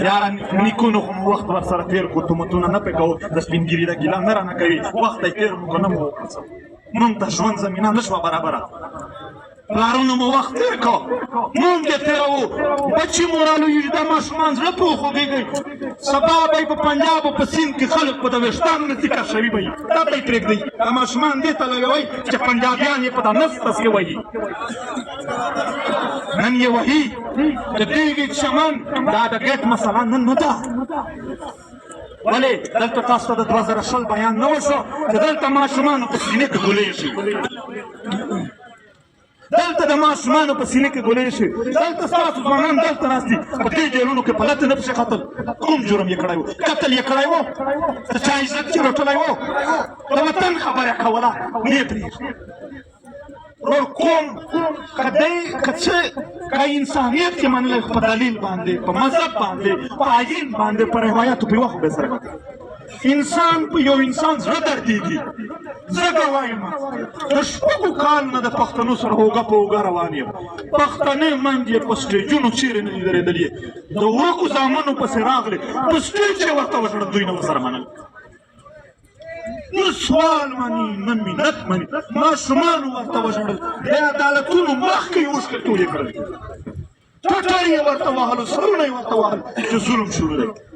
یاره نیکونو خو مو وخت ورسره تېر کړو تهمتونه نه پرې کوو د سپینګیري د ګیله نه رانه کوي وخت یې تېر مو که نه مو مونږ ته ژوند زمینه نه شوه برابره پلارونو مو وخت تېر کړو مونږ یې تېروو بچي مو رالویږي دا ماشومان زړه پرې وخوږېږئ سبا به یې په پنجاب او په سیند کې خلک په د ویښتانو نه ځکه شوي به وي دا ته یې پرېږدئ دا ماشومان دې ته لګوئ چې پنجابیان یې په دا نس تس کې وهي نن یې وهي د دې چمن دا د ګیټ مسله نن نه ده ولې دلته تاسو ته د 2020 بیان نه وشو چې دلته ماشومانو په سینې کې ګولۍ شي دلته د ماشومانو په سینې کې ګولۍ شي دلته ستاسو ځوانان دلته ناست دي په دې جیلونو کې پلته نه پسې قتل کوم جرم یې کړی و قتل یې کړی و د چا عزت یې رټلی و د وطن خبره کوله نه یې پرېږدي ورور کوم که دی که څه که انسانیت یې منلی په دلیل باندې په مذهب باندې په آیین باندې په روایاتو پې وخت به سره انسان په یو انسان زړه دردېږي زه به وایم د 6 کالو نه د پښتنو سره اوږه په اوږه روان یم پښتنې میندې په سټېجونو چېرې نه دي درېدلې د ورکو زامنو پسې راغلې په سټېج یې ورته وژړل دوی نه ورسره منل نه سوال مني نه منت مني ماشومانو ورته وژړل د عدالتونو مخکې یې اوښکې ټولې کړل ټټر یې ورته وهلو سرونه یې ورته وهل چې ظلم شروع دی